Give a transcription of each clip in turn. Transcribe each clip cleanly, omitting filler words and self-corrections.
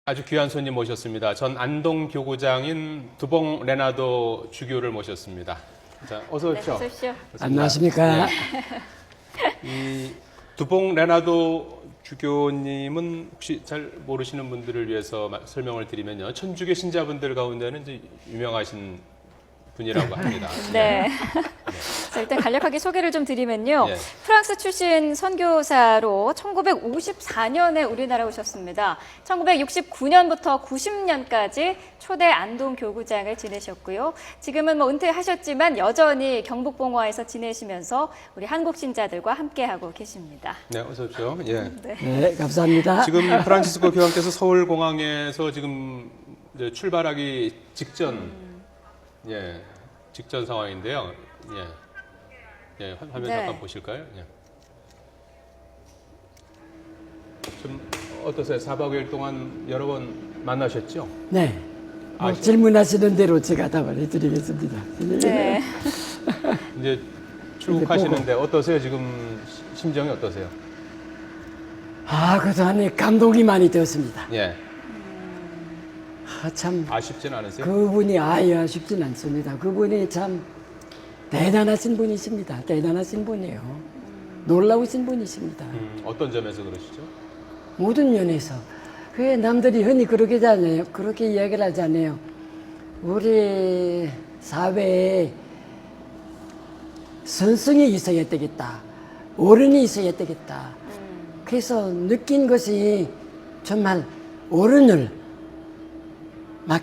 아주 귀한 손님 모셨습니다. 전 안동 교구장인 두봉 레나도 주교를 모셨습니다. 자, 어서 오십시오. 네, 어서 오십시오. 안녕하십니까. 이 두봉 레나도 주교님은 혹시 잘 모르시는 분들을 위해서 설명을 드리면요. 천주교 신자분들 가운데는 이제 유명하신 분이라고 합니다. 네. 자, 일단 간략하게 소개를 좀 드리면요. 예. 프랑스 출신 선교사로 1954년에 우리나라 오셨습니다. 1969년부터 90년까지 초대 안동 교구장을 지내셨고요. 지금은 은퇴하셨지만 여전히 경북봉화에서 지내시면서 우리 한국 신자들과 함께하고 계십니다. 네, 어서 오십시오. 예. 네, 감사합니다. 지금 프란치스코 교황께서 서울공항에서 지금 이제 출발하기 직전 직전 상황인데요. 화면 네. 잠깐 보실까요? 좀 어떠세요? 4박 5일 동안 여러 번 만나셨죠? 네. 질문하시는 대로 제가 답을 해드리겠습니다. 네. 이제 출국하시는데 어떠세요? 지금 심정이 어떠세요? 그동안에 감동이 많이 되었습니다. 예. 참, 아쉽진 않으세요? 그분이 아쉽진 않습니다. 그분이 참 대단하신 분이십니다. 대단하신 분이에요. 놀라우신 분이십니다. 어떤 점에서 그러시죠? 모든 면에서. 왜 남들이 흔히 그렇게 하잖아요. 그렇게 이야기를 하잖아요. 우리 사회에 선성이 있어야 되겠다. 어른이 있어야 되겠다. 그래서 느낀 것이 정말 어른을 막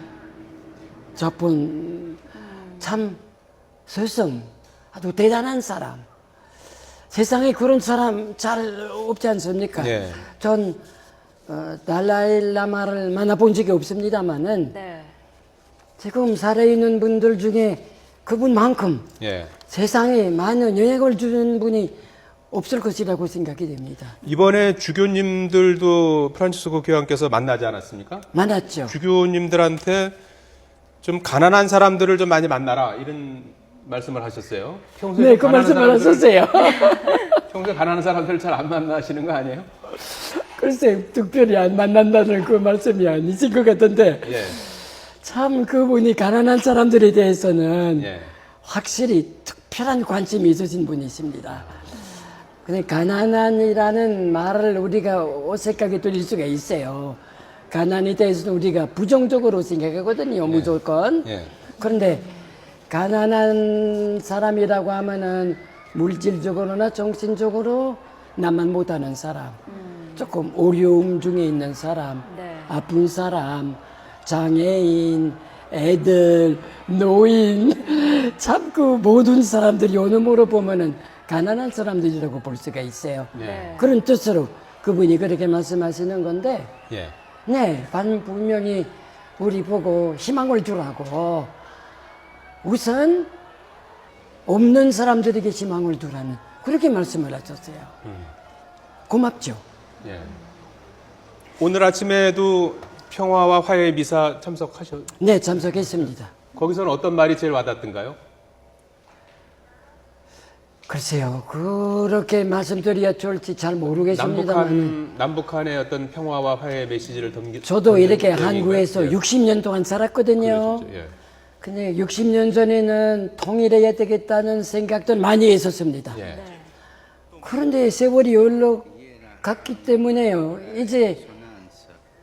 저분 참 스승, 아주 대단한 사람. 세상에 그런 사람 잘 없지 않습니까? 네. 전 달라이 라마를 만나본 적이 없습니다만은 네. 지금 살아있는 분들 중에 그분만큼 예. 세상에 많은 영향을 주는 분이 없을 것이라고 생각이 됩니다. 이번에 주교님들도 프란치스코 교황께서 만나지 않았습니까? 많았죠. 주교님들한테 좀 가난한 사람들을 좀 많이 만나라 이런 말씀을 하셨어요. 평소에 네, 그 말씀을 하셨어요. 평소에 가난한 사람들 잘 안 만나시는 거 아니에요? 글쎄, 특별히 안 만난다는 그 말씀이 아니신 것 같은데, 예. 참 그분이 가난한 사람들에 대해서는 예. 확실히 특별한 관심이 있으신 분이십니다. 근데 가난한이라는 말을 우리가 어색하게 들릴 수가 있어요. 가난에 대해서는 우리가 부정적으로 생각하거든요, 무조건. 예. 그런데 가난한 사람이라고 하면은 물질적으로나 정신적으로 나만 못하는 사람, 조금 어려움 중에 있는 사람, 네. 아픈 사람, 장애인, 애들, 노인, 참 그 모든 사람들이 어느 모로 보면은 가난한 사람들이라고 볼 수가 있어요. 네. 그런 뜻으로 그분이 그렇게 말씀하시는 건데, 예. 네, 분명히 우리 보고 희망을 주라고 우선 없는 사람들에게 희망을 두라는 그렇게 말씀을 하셨어요. 고맙죠. 예. 오늘 아침에도 평화와 화해의 미사 참석하셨. 네, 참석했습니다. 거기서는 어떤 말이 제일 와닿던가요? 글쎄요, 그렇게 말씀드려야 좋을지 잘 모르겠습니다만 남북한의 어떤 평화와 화해의 메시지를 저도 이렇게 내용인가요? 한국에서 예. 60년 동안 살았거든요. 그러셨죠. 예. 근데 60년 전에는 통일해야 되겠다는 생각도 많이 했었습니다. 예. 그런데 세월이 흘러갔기 때문에요. 이제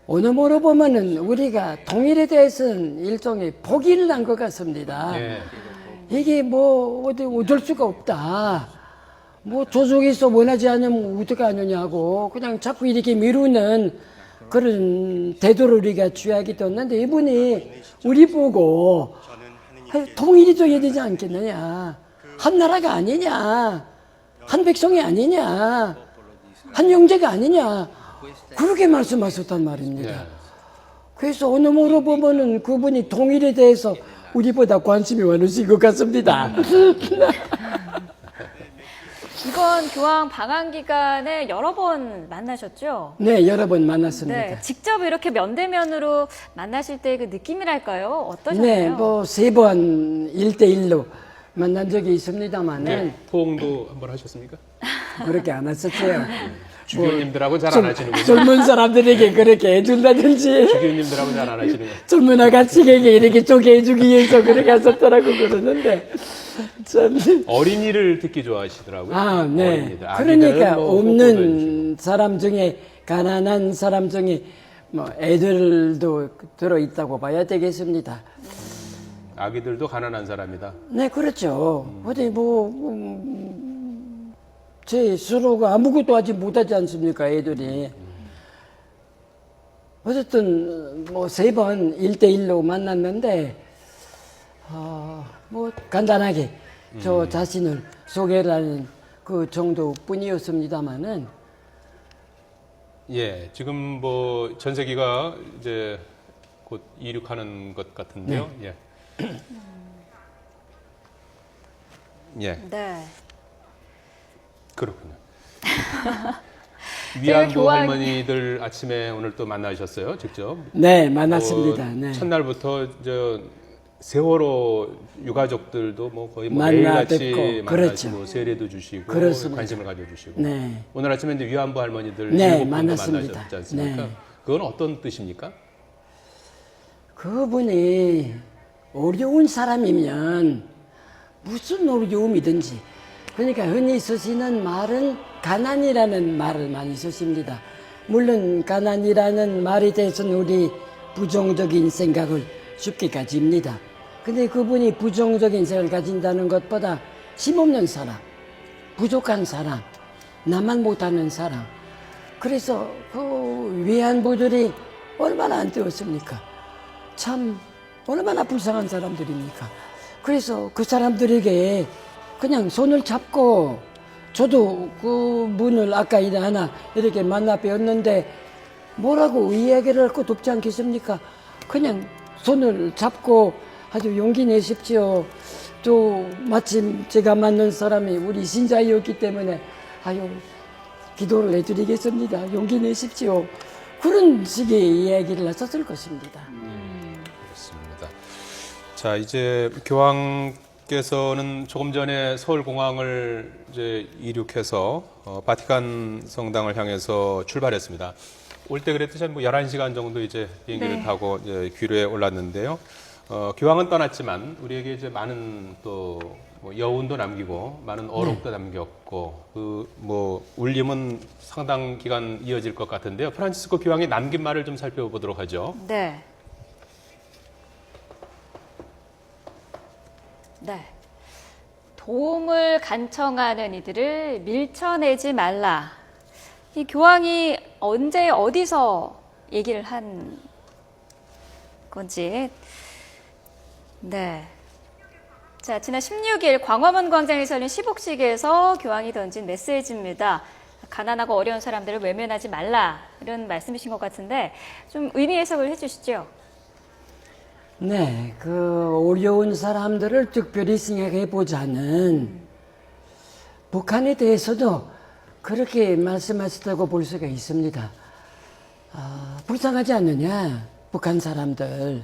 어느 모로 보면은 우리가 통일에 대해서는 일종의 포기를 한 것 같습니다. 예. 이게 뭐 어디 어쩔 수가 없다. 뭐 조정에서 원하지 않으면 어떻게 하느냐고 그냥 자꾸 이렇게 미루는 그런 태도를 우리가 취하게 됐는데 이분이 우리 보고 통일이 돼야 되지 않겠느냐. 한 나라가 아니냐. 한 백성이 아니냐. 한 형제가 아니냐. 그렇게 말씀하셨단 말입니다. 예. 그래서 어느 모로 보면은 그분이 통일에 대해서 우리보다 관심이 많으신 것 같습니다. 이번 교황 방한 기간에 여러 번 만나셨죠? 네, 여러 번 만났습니다. 네. 직접 이렇게 면대면으로 만나실 때 그 느낌이랄까요? 어떠셨나요? 네, 뭐 3번 1대1로 만난 적이 있습니다만은 네. 포옹도 한번 하셨습니까? 그렇게 안 했었어요. 주교님들하고 잘 안 하시는군요. 젊은 사람들에게 그렇게 해준다든지 주교님들하고 잘 안 하시는 거예요. 젊은 아가씨에게 이렇게 쪼개 해주기 위해서 그렇게 하셨더라고 그러는데 참. 어린이를 듣기 좋아하시더라고요. 아, 네. 어린이들. 아기들은 그러니까 뭐 없는 사람 중에 가난한 사람 중에 뭐 애들도 들어 있다고 봐야 되겠습니다. 아기들도 가난한 사람이다. 네, 그렇죠. 어디 제 스스로가 아무것도 하지 못하지 않습니까, 애들이. 어쨌든 뭐 3번 1대1로 만났는데 뭐 간단하게 저 자신을 소개하는 그 정도뿐이었습니다만은 예, 지금 뭐 전세기가 이제 곧 이륙하는 것 같은데요. 예. 예, 네. 그렇군요. 위안부 교황- 할머니들 아침에 오늘 또 만나셨어요, 직접? 네, 만났습니다. 뭐 네. 첫날부터 저 세월호 유가족들도 뭐 거의 뭐 만나 매일같이 뵙고, 만나시고 그렇죠. 세례도 주시고 그렇습니다. 관심을 가져주시고 네. 오늘 아침에 이제 위안부 할머니들 네, 7분도 만났습니다. 만나셨지 않습니까? 네. 그건 어떤 뜻입니까? 그분이 어려운 사람이면 무슨 어려움이든지 그러니까 흔히 쓰시는 말은 가난이라는 말을 많이 쓰십니다. 물론 가난이라는 말에 대해서는 우리 부정적인 생각을 쉽게 가집니다. 근데 그분이 부정적인 생각을 가진다는 것보다 힘없는 사람, 부족한 사람, 나만 못하는 사람. 그래서 그 위안부들이 얼마나 안 되었습니까? 참 얼마나 불쌍한 사람들입니까? 그래서 그 사람들에게 그냥 손을 잡고 저도 그 분을 아까 하나 이렇게 만나 뵈었는데 뭐라고 이야기를 할 것도 없지 않겠습니까? 그냥 손을 잡고 아주 용기 내십시오. 또 마침 제가 만난 사람이 우리 신자였기 때문에 아유 기도를 해드리겠습니다. 용기 내십시오. 그런 식의 이야기를 하셨을 것입니다. 그렇습니다. 자, 이제 교황께서는 조금 전에 서울공항을 이제 이륙해서 바티칸 성당을 향해서 출발했습니다. 올 때 그랬듯이 한 뭐 11시간 정도 이제 비행기를 네. 타고 이제 귀로에 올랐는데요. 교황은 떠났지만 우리에게 이제 많은 또 뭐 여운도 남기고 많은 어록도 남겼고 그 뭐 울림은 상당 기간 이어질 것 같은데요. 프란치스코 교황이 남긴 말을 좀 살펴보도록 하죠. 네. 네. 도움을 간청하는 이들을 밀쳐내지 말라. 이 교황이 언제 어디서 얘기를 한 건지. 네. 자, 지난 16일 광화문 광장에서 열린 시복식에서 교황이 던진 메시지입니다. 가난하고 어려운 사람들을 외면하지 말라. 이런 말씀이신 것 같은데 좀 의미 해석을 해주시죠. 네, 그 어려운 사람들을 특별히 생각해 보자는 북한에 대해서도 그렇게 말씀하셨다고 볼 수가 있습니다. 불쌍하지 않느냐, 북한 사람들.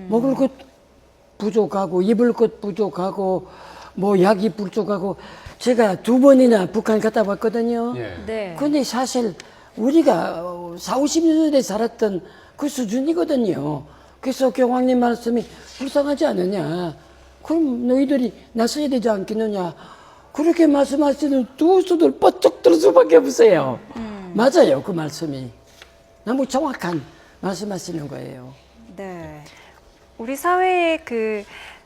먹을 것 부족하고, 입을 것 부족하고, 뭐 약이 부족하고, 제가 2번이나 북한 갔다 왔거든요. 예. 네. 근데 사실 우리가 40, 50년대 살았던 그 수준이거든요. 그래서 교황님 말씀이 불쌍하지 않느냐. 그럼 너희들이 나서야 되지 않겠느냐. 그렇게 말씀하시는 두 손을 뻗쩍 들 수밖에 없어요. 맞아요, 그 말씀이. 너무 정확한 말씀하시는 거예요. 네. 우리 사회에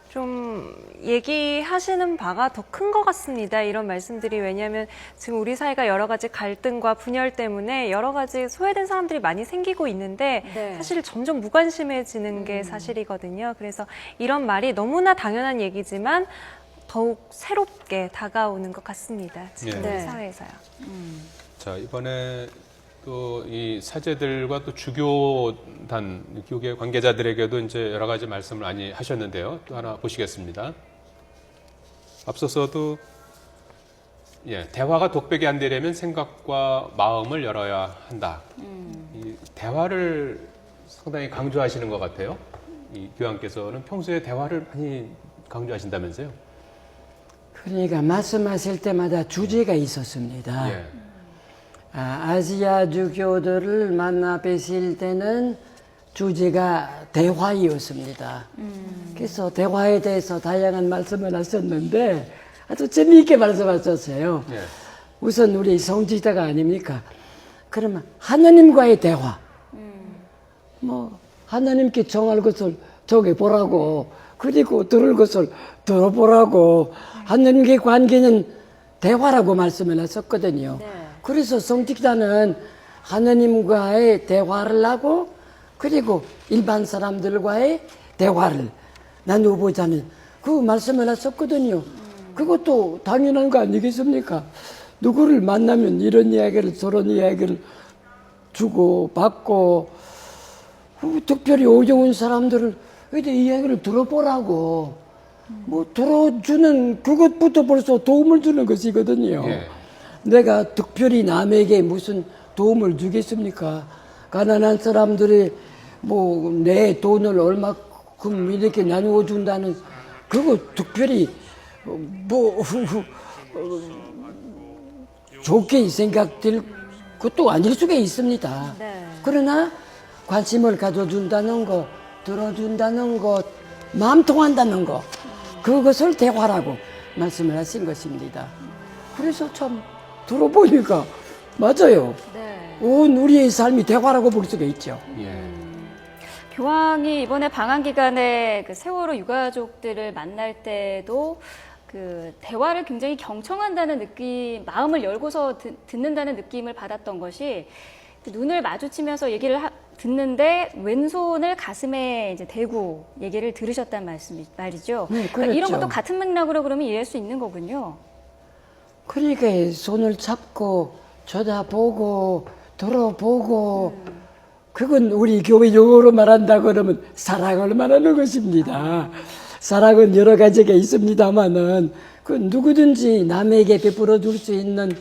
좀 얘기하시는 바가 더 큰 것 같습니다. 이런 말씀들이 왜냐하면 지금 우리 사회가 여러 가지 갈등과 분열 때문에 여러 가지 소외된 사람들이 많이 생기고 있는데 네. 사실 점점 무관심해지는 게 사실이거든요. 그래서 이런 말이 너무나 당연한 얘기지만 더욱 새롭게 다가오는 것 같습니다. 지금 네. 우리 사회에서요. 자, 이번에 또 이 사제들과 또 주교단, 교계 관계자들에게도 이제 여러 가지 말씀을 많이 하셨는데요. 또 하나 보시겠습니다. 앞서서도 대화가 독백이 안 되려면 생각과 마음을 열어야 한다. 이 대화를 상당히 강조하시는 것 같아요. 이 교황께서는 평소에 대화를 많이 강조하신다면서요? 그러니까 말씀하실 때마다 주제가 있었습니다. 예. 아시아 주교들을 만나 뵈실 때는 주제가 대화이었습니다. 그래서 대화에 대해서 다양한 말씀을 하셨는데 아주 재미있게 말씀하셨어요. 예. 우선 우리 성지자가 아닙니까? 그러면 하나님과의 대화. 뭐 하나님께 정할 것을 정해보라고, 그리고 들을 것을 들어보라고. 하나님과의 관계는 대화라고 말씀을 하셨거든요. 네. 그래서 성직자는 하나님과의 대화를 하고, 그리고 일반 사람들과의 대화를 나누고자는 그 말씀을 하셨거든요. 그것도 당연한 거 아니겠습니까? 누구를 만나면 이런 이야기를 저런 이야기를 주고 받고, 특별히 어려운 사람들을 이 이야기를 들어보라고, 뭐 들어주는 그것부터 벌써 도움을 주는 것이거든요. 예. 내가 특별히 남에게 무슨 도움을 주겠습니까? 가난한 사람들이 뭐 내 돈을 얼마큼 이렇게 나누어 준다는 그거 특별히 뭐 좋게 생각될 것도 아닐 수가 있습니다. 네. 그러나 관심을 가져준다는 것, 들어준다는 것, 마음 통한다는 것, 그것을 대화라고 말씀을 하신 것입니다. 그래서 참 들어보니까 맞아요. 네. 온 우리의 삶이 대화라고 볼 수가 있죠. 예. 교황이 이번에 방한 기간에 그 세월호 유가족들을 만날 때도 그 대화를 굉장히 경청한다는 느낌, 마음을 열고서 듣는다는 느낌을 받았던 것이 눈을 마주치면서 얘기를 듣는데 왼손을 가슴에 이제 대고 얘기를 들으셨단 말이죠. 네, 그러니까 이런 그렇죠. 것도 같은 맥락으로 그러면 이해할 수 있는 거군요. 그러니까 손을 잡고 쳐다보고 들어보고 그건 우리 교회 용어로 말한다 그러면 사랑을 말하는 것입니다. 사랑은 여러 가지가 있습니다만은 그 누구든지 남에게 베풀어 줄 수 있는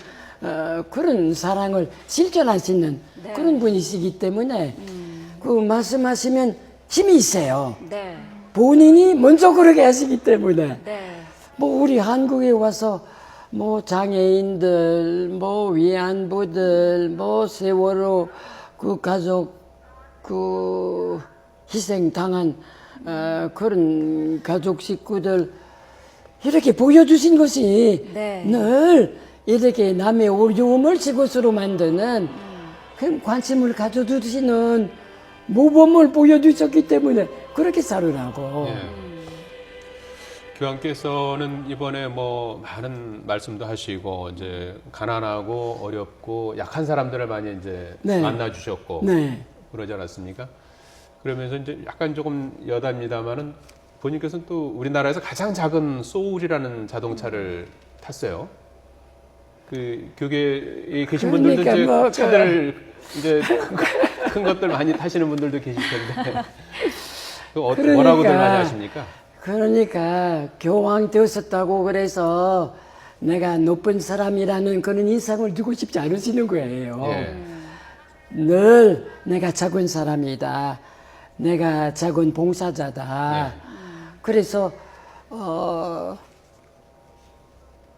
그런 사랑을 실천할 수 있는 네. 그런 분이시기 때문에 그 말씀하시면 힘이 있어요. 네. 본인이 먼저 그렇게 하시기 때문에 네. 뭐 우리 한국에 와서 뭐 장애인들, 뭐 위안부들, 뭐 세월호 그 가족 그 희생 당한 그런 가족 식구들 이렇게 보여주신 것이 네. 늘 이렇게 남의 어려움을 제 것으로 만드는 그 관심을 가져주시는 모범을 보여주셨기 때문에 그렇게 살으라고. 예. 교황께서는 이번에 뭐 많은 말씀도 하시고 이제 가난하고 어렵고 약한 사람들을 많이 이제 네. 만나 주셨고 네. 그러지 않았습니까? 그러면서 이제 약간 조금 여담입니다만은 본인께서는 또 우리나라에서 가장 작은 소울이라는 자동차를 탔어요. 그 교계에 계신 분들도 그러니까 이제 뭐 차들 이제 큰 것들 많이 타시는 분들도 계실 텐데 그러니까. 뭐라고들 많이 하십니까? 그러니까 교황 되었었다고 그래서 내가 높은 사람이라는 그런 인상을 주고 싶지 않으시는 거예요. 예. 늘 내가 작은 사람이다. 내가 작은 봉사자다. 그래서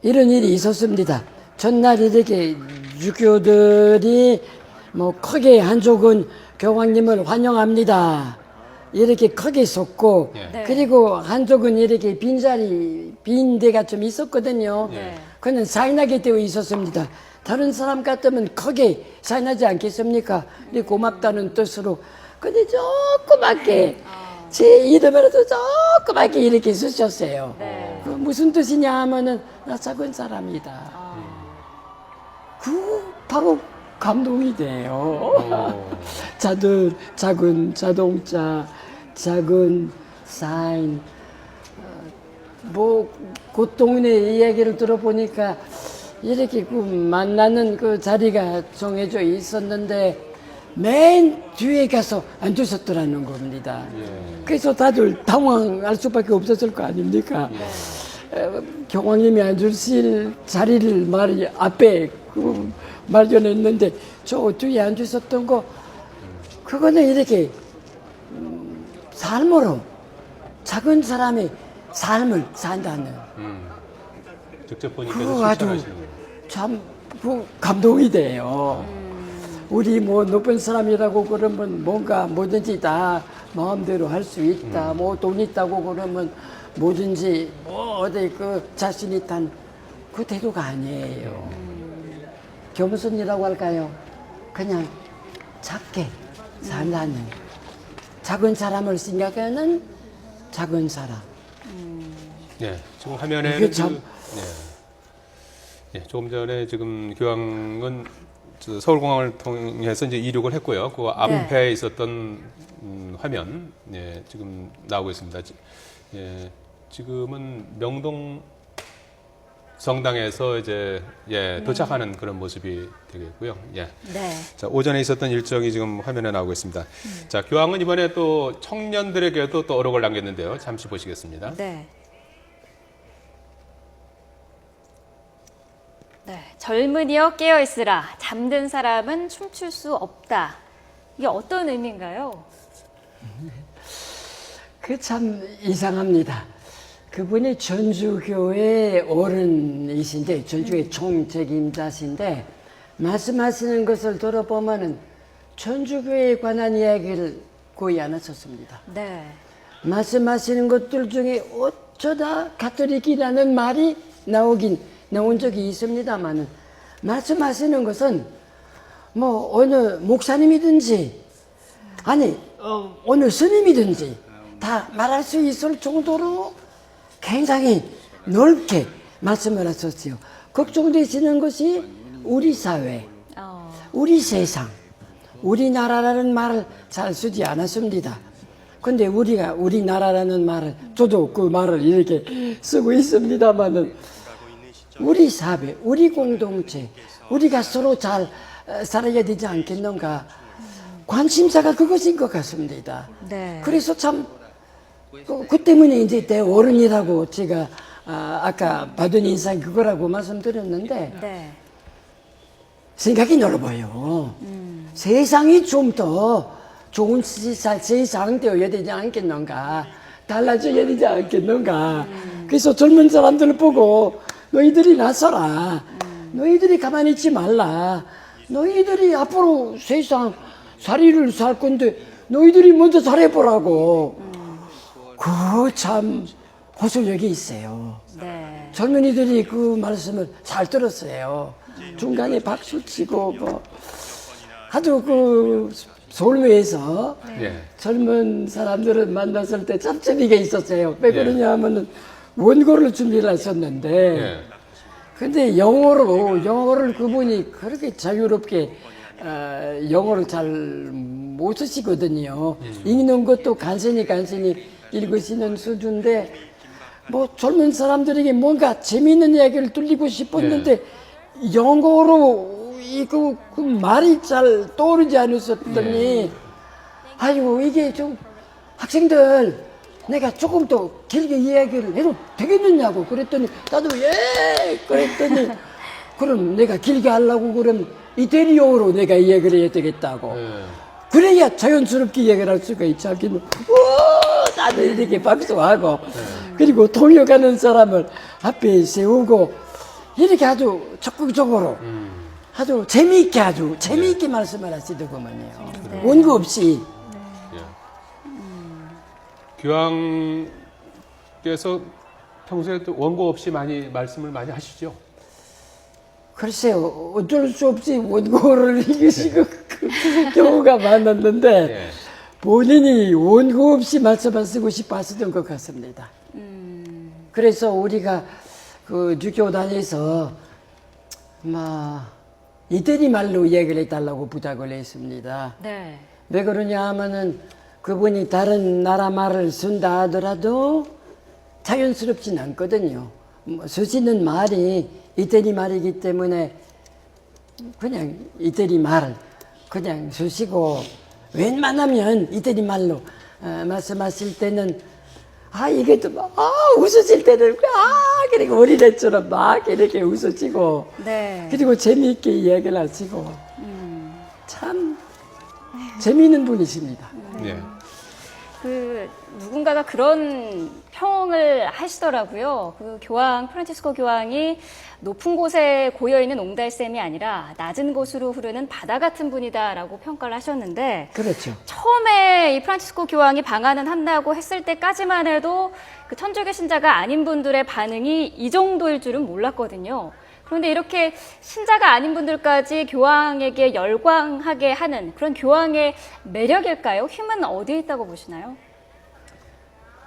이런 일이 있었습니다. 전날 이렇게 유교들이 뭐 크게 한쪽은 교황님을 환영합니다. 이렇게 크게 섰고 예. 그리고 한쪽은 이렇게 빈 데가 좀 있었거든요. 네. 그는 사인하게 되어 있었습니다. 다른 사람 같으면 크게 사인하지 않겠습니까? 고맙다는 뜻으로. 근데 조그맣게 제 이름으로도 조그맣게 이렇게 쓰셨어요. 네. 그 무슨 뜻이냐 하면은 나 작은 사람이다. 그 바로 감동이 돼요. 작은 자동차, 작은 사인. 뭐 고동네 이야기를 들어보니까 이렇게 그 만나는 그 자리가 정해져 있었는데 맨 뒤에 가서 앉으셨더라는 겁니다. 그래서 다들 당황할 수밖에 없었을 거 아닙니까? 교황님이 앉으실 자리를 앞에 그 마련했는데 저 뒤에 앉으셨던 거 그거는 이렇게 삶으로 작은 사람의 삶을 산다는 직접 본인께서 그거 아주 실천하시는 거예요. 참 감동이 돼요. 우리 뭐 높은 사람이라고 그러면 뭔가 뭐든지 다 마음대로 할 수 있다. 뭐 돈 있다고 그러면 뭐든지 뭐 어디 그 자신 있단 그 태도가 아니에요. 겸손이라고 할까요? 그냥 작게 살라는 작은 사람을 생각하는 작은 사람. 네, 지금 화면에는 이게 참- 조금 전에 지금 교황은 서울공항을 통해서 이제 이륙을 했고요. 그 앞에 있었던 화면, 지금 나오고 있습니다. 지금은 명동 성당에서 이제 도착하는 그런 모습이 되겠고요. 네. 자, 오전에 있었던 일정이 지금 화면에 나오고 있습니다. 자, 교황은 이번에 또 청년들에게도 또 어록을 남겼는데요. 잠시 보시겠습니다. 네. 네. 젊은이여 깨어 있으라. 잠든 사람은 춤출 수 없다. 이게 어떤 의미인가요? 그 참 이상합니다. 그분이 전주교회 어른이신데 전주교회 총책임자신데 말씀하시는 것을 들어보면은 전주교회에 관한 이야기를 거의 안 하셨습니다. 네. 말씀하시는 것들 중에 어쩌다 가톨릭이라는 말이 나온 적이 있습니다만은 말씀하시는 것은 뭐 어느 목사님이든지 아니 어느 스님이든지 다 말할 수 있을 정도로 굉장히 넓게 말씀을 하셨어요. 걱정되시는 것이 우리 사회, 우리 세상, 우리나라라는 말을 잘 쓰지 않았습니다. 근데 우리나라라는 말을, 저도 그 말을 이렇게 쓰고 있습니다만은, 우리 사회, 우리 공동체, 우리가 서로 잘 살아야 되지 않겠는가. 관심사가 그것인 것 같습니다. 네. 그래서 참, 그 때문에 이제 대어른이라고 제가 아까 받은 인상이 그거라고 말씀드렸는데, 네. 생각이 넓어요. 세상이 좀 더 좋은 세상 되어야 되지 않겠는가. 달라져야 되지 않겠는가. 그래서 젊은 사람들 보고 너희들이 나서라. 너희들이 가만히 있지 말라. 너희들이 앞으로 세상 살이를 살 건데 너희들이 먼저 잘해보라고. 그 참 호소력이 있어요. 네. 젊은이들이 그 말씀을 잘 들었어요. 중간에 박수 치고 뭐 아주 그 서울회에서 젊은 사람들을 만났을 때 짭짤이가 있었어요. 왜 그러냐 하면은 원고를 준비를 하셨는데 근데 영어를 그분이 그렇게 자유롭게 영어를 잘 못 쓰시거든요. 읽는 것도 간신히 읽으시는 수준인데 뭐 젊은 사람들에게 뭔가 재미있는 이야기를 들리고 싶었는데 영어로 그 말이 잘 떠오르지 않으셨더니 아이고 이게 좀 학생들 내가 조금 더 길게 이야기를 해도 되겠느냐고 그랬더니 나도 그랬더니 그럼 내가 길게 하려고 그럼 이태리어로 내가 이야기를 해야 되겠다고 그래야 자연스럽게 이야기를 할 수가 있지 않겠노. 나도 이렇게 박수하고 그리고 통역하는 사람을 앞에 세우고 이렇게 아주 적극적으로 아주 재미있게 말씀을 하시더구먼요. 원고 없이. 교황께서 평소에 또 원고 없이 말씀을 많이 하시죠? 글쎄요, 어쩔 수 없이 원고를 읽으시고 그 경우가 많았는데 본인이 원고 없이 말씀을 쓰고 싶어 하시던 것 같습니다. 그래서 우리가 그 주교단에서 이태리 말로 이야기를 해달라고 부탁을 했습니다. 네. 왜 그러냐 하면은 그분이 다른 나라 말을 쓴다 하더라도 자연스럽진 않거든요. 쓰시는 말이 이태리 말이기 때문에 그냥 이태리 말 그냥 쓰시고 웬만하면 이태리 말로 말씀하실 때는 이게 또 웃으실 때는 그리고 어린애처럼 막 이렇게 웃으시고 네. 그리고 재미있게 이야기를 하시고 참 재미있는 분이십니다. 누군가가 그런 평을 하시더라고요. 그 교황, 프란치스코 교황이 높은 곳에 고여있는 옹달샘이 아니라 낮은 곳으로 흐르는 바다 같은 분이다라고 평가를 하셨는데, 그렇죠. 처음에 이 프란치스코 교황이 방한을 한다고 했을 때까지만 해도 그 천주교 신자가 아닌 분들의 반응이 이 정도일 줄은 몰랐거든요. 그런데 이렇게 신자가 아닌 분들까지 교황에게 열광하게 하는 그런 교황의 매력일까요? 힘은 어디에 있다고 보시나요?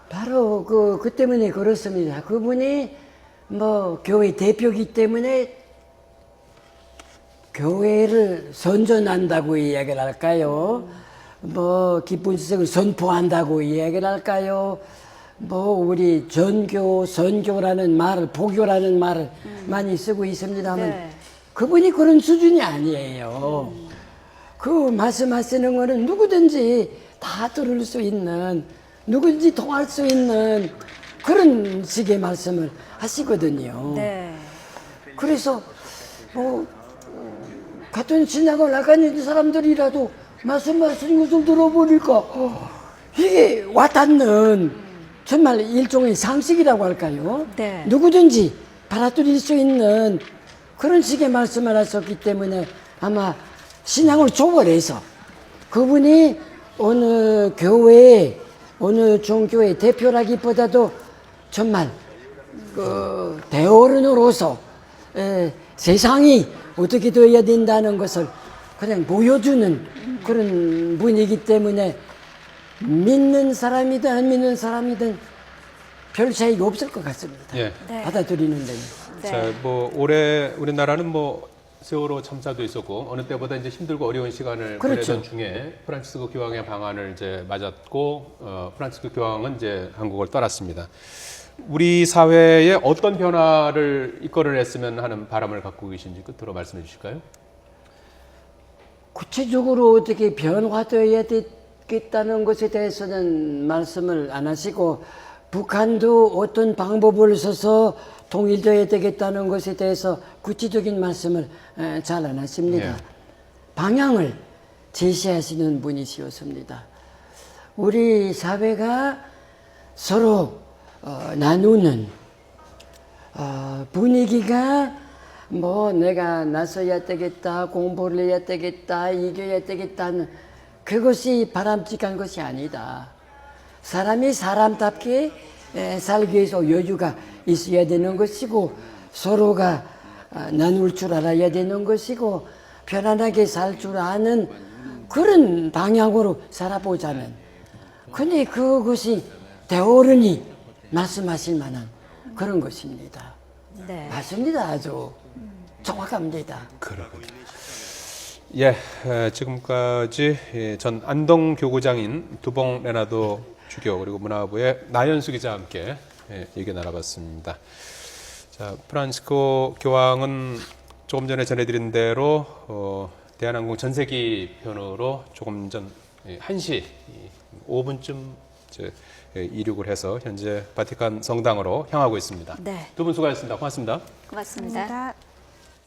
바로 그 때문에 그렇습니다. 그분이 뭐 교회 대표이기 때문에 교회를 선전한다고 이야기를 할까요? 뭐 기쁜 지식을 선포한다고 이야기를 할까요? 뭐 우리 전교, 선교라는 말을, 보교라는 말을 많이 쓰고 있습니다만 네. 그분이 그런 수준이 아니에요. 그 말씀하시는 거는 누구든지 다 들을 수 있는, 누구든지 통할 수 있는 그런 식의 말씀을 하시거든요. 네. 그래서 뭐 같은 신학을 나가는 사람들이라도 말씀하시는 것을 들어보니까 이게 와닿는 정말 일종의 상식이라고 할까요? 네. 누구든지 받아들일 수 있는 그런 식의 말씀을 하셨기 때문에 아마 신앙을 초월해서 그분이 어느 교회, 어느 종교의 대표라기보다도 정말 그 대어른으로서 세상이 어떻게 되어야 된다는 것을 그냥 보여주는 그런 분이기 때문에 믿는 사람이든 안 믿는 사람이든 별 차이가 없을 것 같습니다. 예. 네. 받아들이는 데는. 네. 자, 뭐 올해 우리나라는 뭐 세월호 참사도 있었고 어느 때보다 이제 힘들고 어려운 시간을 그렇죠. 보내던 중에 프란치스코 교황의 방한을 이제 맞았고 프란치스코 교황은 이제 한국을 떠났습니다. 우리 사회에 어떤 변화를 이끌어냈으면 하는 바람을 갖고 계신지 끝으로 말씀해 주실까요? 구체적으로 어떻게 변화되어야 되겠다는 것에 대해서는 말씀을 안 하시고 북한도 어떤 방법을 써서 통일되어야 되겠다는 것에 대해서 구체적인 말씀을 잘 안 하십니다. 예. 방향을 제시하시는 분이시었습니다. 우리 사회가 서로 나누는 분위기가 뭐 내가 나서야 되겠다, 공부를 해야 되겠다, 이겨야 되겠다는 그것이 바람직한 것이 아니다. 사람이 사람답게 살기 위해서 여유가 있어야 되는 것이고 서로가 나눌 줄 알아야 되는 것이고 편안하게 살 줄 아는 그런 방향으로 살아보자는. 근데 그것이 대어른이 말씀하실 만한 그런 것입니다. 네. 맞습니다. 아주 정확합니다. 그러군요. 예, 지금까지 전 안동 교구장인 두봉 레나도 주교 그리고 문화부의 나연수 기자와 함께 얘기 나눠봤습니다. 자, 프란치스코 교황은 조금 전에 전해드린 대로 대한항공 전세기 편으로 조금 전 1시 5분쯤 이륙을 해서 현재 바티칸 성당으로 향하고 있습니다. 네. 두 분 수고하셨습니다. 고맙습니다. 고맙습니다. 감사합니다.